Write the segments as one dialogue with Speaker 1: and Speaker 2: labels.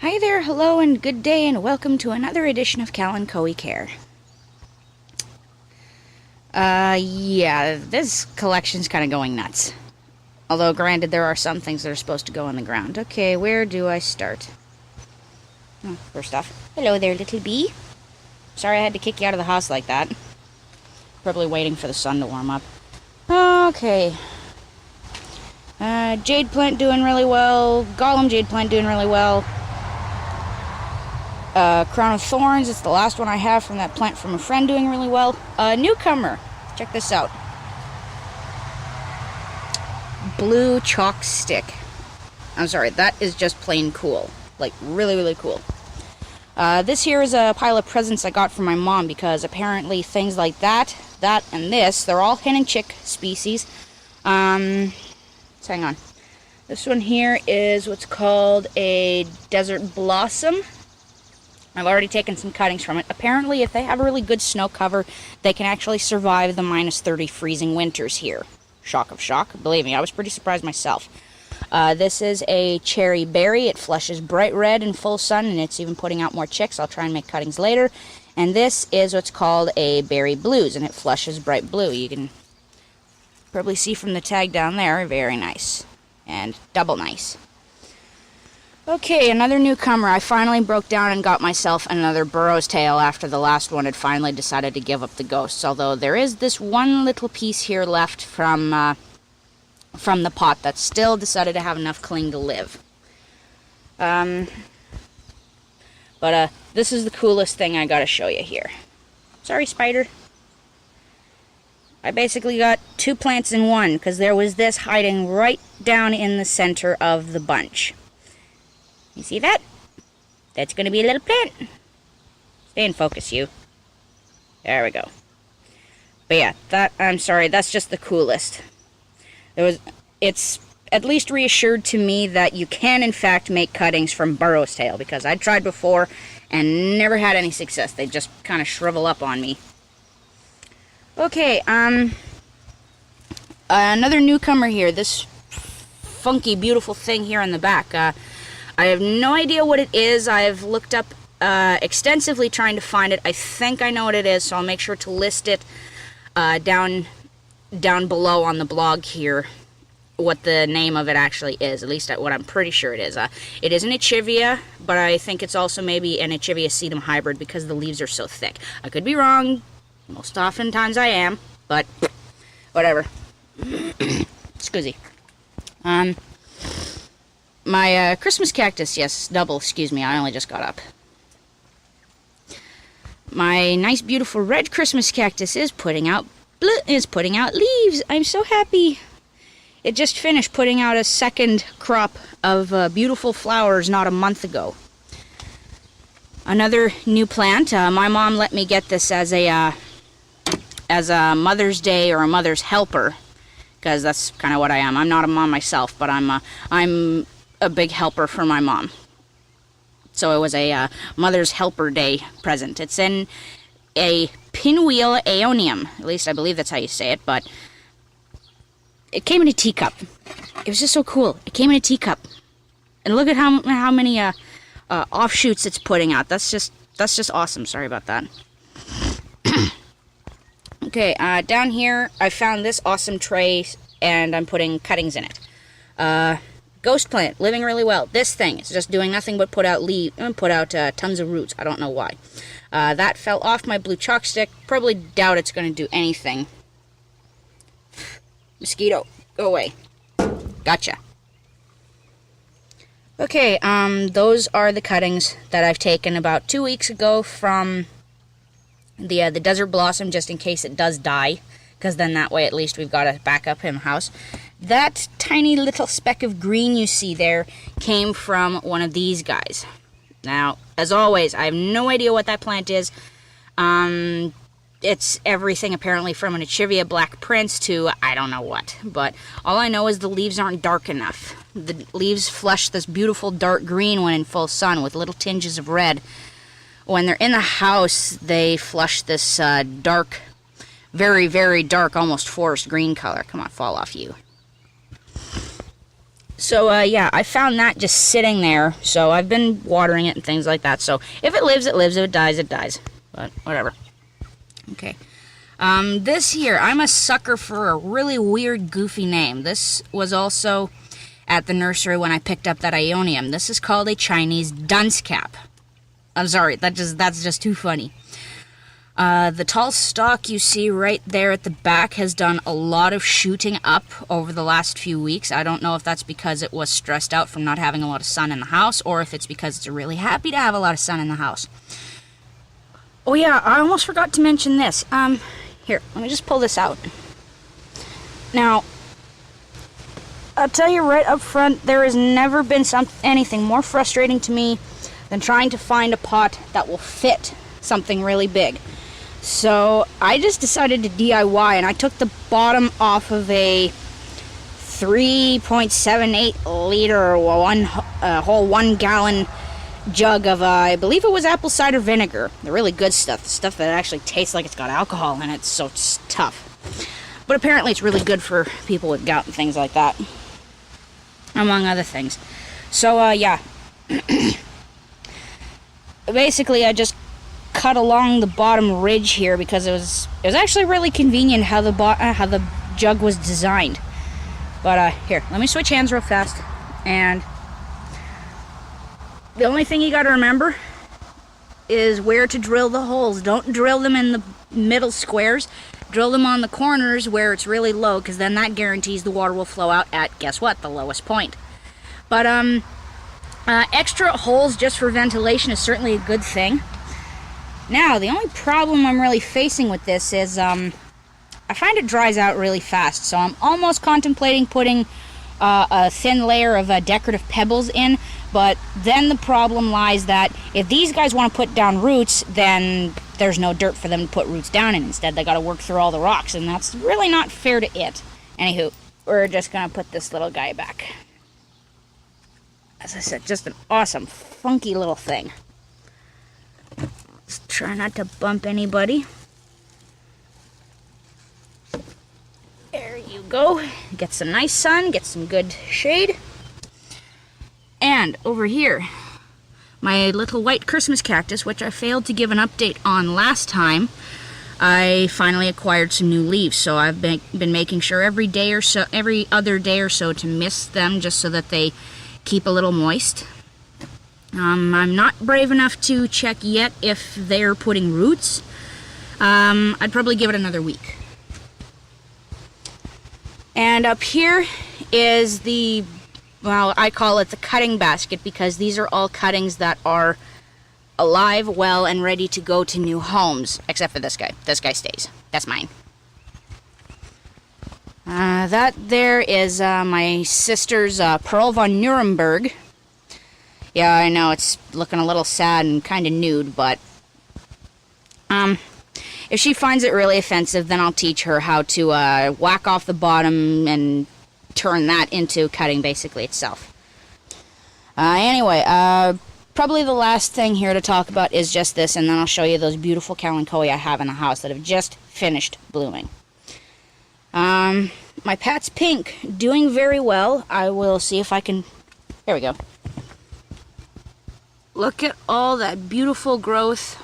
Speaker 1: Hi there, hello, and good day, and welcome to another edition of Kalanchoe Kare. Yeah, this collection's kind of going nuts. Although, granted, there are some things that are supposed to go on the ground. Okay, where do I start? Oh, first off, hello there, little bee. Sorry I had to kick you out of the house like that. Probably waiting for the sun to warm up. Okay. Jade plant doing really well. Golem jade plant doing really well. Crown of Thorns, it's the last one I have from that plant from a friend, doing really well. Newcomer, check this out. Blue chalk stick. I'm sorry, that is just plain cool. Like, really, really cool. This here is a pile of presents I got from my mom, because apparently things like that, and this, they're all hen and chick species. Let's hang on. This one here is what's called a desert blossom. I've already taken some cuttings from it. Apparently, if they have a really good snow cover, they can actually survive the -30 freezing winters here. Shock of shock. Believe me, I was pretty surprised myself. This is a cherry berry. It flushes bright red in full sun, and it's even putting out more chicks. I'll try and make cuttings later. And this is what's called a berry blues, and it flushes bright blue. You can probably see from the tag down there. Very nice. And double nice. Okay, another newcomer. I finally broke down and got myself another burrow's tail after the last one had finally decided to give up the ghosts. Although there is this one little piece here left from the pot that still decided to have enough cling to live. This is the coolest thing I gotta show you here. Sorry, spider. I basically got two plants in one, because there was this hiding right down in the center of the bunch. You see that? That's going to be a little plant. Stay in focus, you. There we go. But yeah, I'm sorry, that's just the coolest. It's at least reassured to me that you can in fact make cuttings from burrow's tail, because I tried before and never had any success. They just kind of shrivel up on me. Okay, another newcomer here. This funky, beautiful thing here in the back. I have no idea what it is. I've looked up extensively trying to find it. I think I know what it is, so I'll make sure to list it down below on the blog here, what the name of it actually is, at least what I'm pretty sure it is. It is an Echivia, but I think it's also maybe an Echivia sedum hybrid, because the leaves are so thick. I could be wrong. Most oftentimes I am, but whatever. Excuse me. My Christmas cactus, yes, double, excuse me, I only just got up. My nice, beautiful red Christmas cactus is putting out leaves. I'm so happy. It just finished putting out a second crop of beautiful flowers not a month ago. Another new plant. My mom let me get this as a Mother's Day or a mother's helper, because that's kind of what I am. I'm not a mom myself, but I'm a big helper for my mom. So it was a Mother's Helper Day present. It's in a pinwheel aeonium. At least I believe that's how you say it, but it came in a teacup. It was just so cool. It came in a teacup. And look at how many offshoots it's putting out. That's just awesome. Sorry about that. Okay, down here I found this awesome tray, and I'm putting cuttings in it. Ghost plant, living really well. This thing is just doing nothing but put out tons of roots. I don't know why. That fell off my blue chalk stick. Probably doubt it's going to do anything. Mosquito, go away. Gotcha. Okay, those are the cuttings that I've taken about 2 weeks ago from the desert blossom, just in case it does die, because then that way at least we've got a backup in the house. That tiny little speck of green you see there came from one of these guys. Now, as always, I have no idea what that plant is. It's everything apparently from an Echivia Black Prince to I don't know what. But all I know is the leaves aren't dark enough. The leaves flush this beautiful dark green when in full sun with little tinges of red. When they're in the house, they flush this dark, very, very dark, almost forest green color. Come on, fall off you. So, yeah, I found that just sitting there, so I've been watering it and things like that. So, if it lives, it lives. If it dies, it dies. But, whatever. Okay. This here, I'm a sucker for a really weird, goofy name. This was also at the nursery when I picked up that Ionium. This is called a Chinese dunce cap. I'm sorry, that's just too funny. The tall stalk you see right there at the back has done a lot of shooting up over the last few weeks. I don't know if that's because it was stressed out from not having a lot of sun in the house, or if it's because it's really happy to have a lot of sun in the house. Oh yeah, I almost forgot to mention this. Here, let me just pull this out. Now, I'll tell you right up front, there has never been anything more frustrating to me than trying to find a pot that will fit something really big. So I just decided to DIY, and I took the bottom off of a 3.78 liter whole 1 gallon jug of I believe it was apple cider vinegar. The really good stuff, the stuff that actually tastes like it's got alcohol in it, so it's tough. But apparently it's really good for people with gout and things like that, among other things. So yeah, basically I just cut along the bottom ridge here because it was actually really convenient how the jug was designed. But here, let me switch hands real fast. And the only thing you got to remember is where to drill the holes. Don't drill them in the middle squares. Drill them on the corners where it's really low, because then that guarantees the water will flow out at, guess what, the lowest point. But extra holes just for ventilation is certainly a good thing. Now, the only problem I'm really facing with this is I find it dries out really fast, so I'm almost contemplating putting a thin layer of decorative pebbles in, but then the problem lies that if these guys want to put down roots, then there's no dirt for them to put roots down in. Instead, they got to work through all the rocks, and that's really not fair to it. Anywho, we're just going to put this little guy back. As I said, just an awesome, funky little thing. Let's try not to bump anybody. There you go. Get some nice sun, get some good shade. And over here, my little white Christmas cactus, which I failed to give an update on last time, I finally acquired some new leaves. So I've been making sure every other day or so to mist them, just so that they keep a little moist. I'm not brave enough to check yet if they're putting roots. I'd probably give it another week. And up here is well, I call it the cutting basket, because these are all cuttings that are alive, well, and ready to go to new homes, except for this guy. This guy stays. That's mine. That there is my sister's Pearl von Nuremberg. Yeah, I know, it's looking a little sad and kind of nude, but if she finds it really offensive, then I'll teach her how to whack off the bottom and turn that into cutting basically itself. Anyway, probably the last thing here to talk about is just this, and then I'll show you those beautiful Kalanchoe I have in the house that have just finished blooming. My Pat's Pink, doing very well. I will see if I can... There we go. Look at all that beautiful growth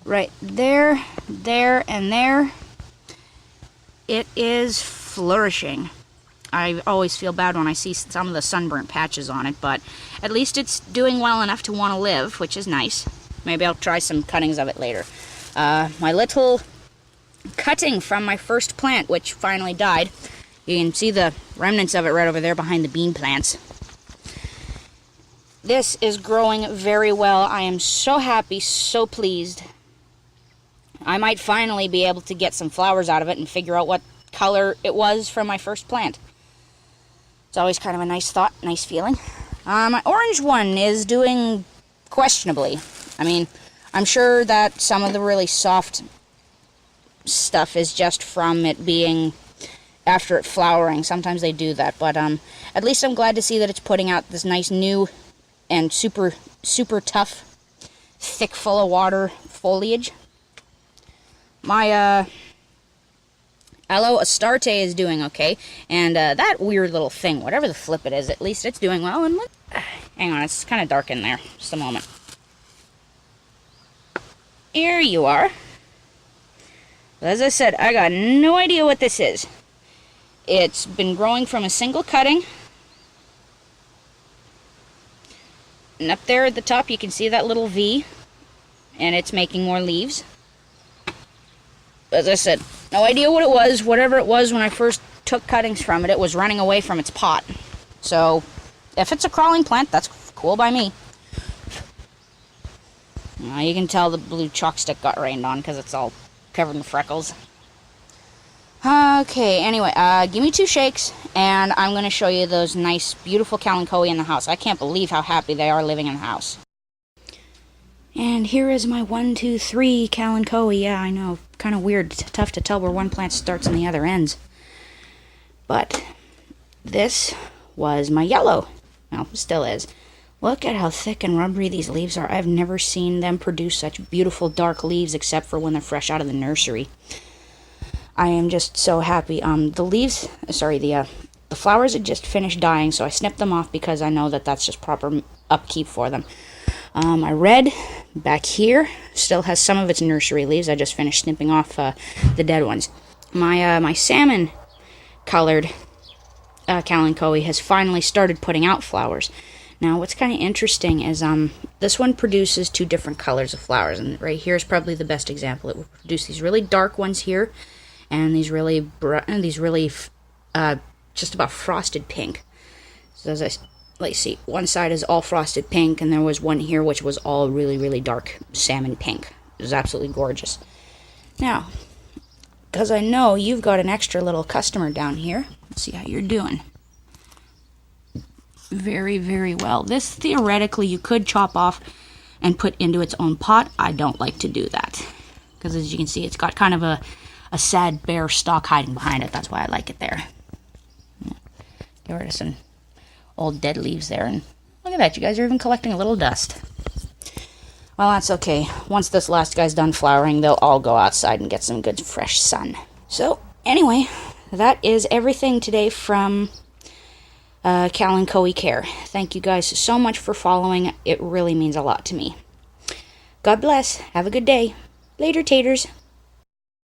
Speaker 1: right there, there, and there. It is flourishing. I always feel bad when I see some of the sunburnt patches on it, but at least it's doing well enough to want to live, which is nice. Maybe I'll try some cuttings of it later. My little cutting from my first plant, which finally died. You can see the remnants of it right over there behind the bean plants. This is growing very well. I am so happy, so pleased. I might finally be able to get some flowers out of it and figure out what color it was from my first plant. It's always kind of a nice thought, nice feeling. My orange one is doing questionably. I mean, I'm sure that some of the really soft stuff is just from it being after it flowering. Sometimes they do that, but at least I'm glad to see that it's putting out this nice new and super tough, thick, full of water foliage. My Aloe Astarte is doing okay. And that weird little thing, whatever the flip it is, at least it's doing well. And look, hang on, it's kind of dark in there. Just a moment. Here you are. As I said, I got no idea what this is. It's been growing from a single cutting. And up there at the top, you can see that little V. And it's making more leaves. As I said, no idea what it was. Whatever it was when I first took cuttings from it, it was running away from its pot. So, if it's a crawling plant, that's cool by me. You can tell the blue chalk stick got rained on because it's all covered in freckles. Okay, anyway, give me 2 shakes, and I'm going to show you those nice, beautiful Kalanchoe in the house. I can't believe how happy they are living in the house. And here is my 1, 2, 3 Kalanchoe. Yeah, I know, kind of weird. It's tough to tell where one plant starts and the other ends. But this was my yellow. Well, still is. Look at how thick and rubbery these leaves are. I've never seen them produce such beautiful dark leaves except for when they're fresh out of the nursery. I am just so happy. The flowers had just finished dying, so I snipped them off because I know that that's just proper upkeep for them. My red back here still has some of its nursery leaves. I just finished snipping off the dead ones. My salmon colored Kalanchoe has finally started putting out flowers. Now, what's kind of interesting is this one produces 2 different colors of flowers, and right here is probably the best example. It will produce these really dark ones here, and these really just about frosted pink. So let's see, one side is all frosted pink, and there was one here which was all really, really dark salmon pink. It was absolutely gorgeous. Now, because I know you've got an extra little customer down here, let's see how you're doing. Very, very well. This, theoretically, you could chop off and put into its own pot. I don't like to do that. Because as you can see, it's got kind of a sad bare stalk hiding behind it. That's why I like it there. Get rid of some old dead leaves there. And look at that, you guys are even collecting a little dust. Well, that's okay. Once this last guy's done flowering, they'll all go outside and get some good fresh sun. So, anyway, that is everything today from Kalanchoe Kare. Thank you guys so much for following. It really means a lot to me. God bless. Have a good day. Later, taters.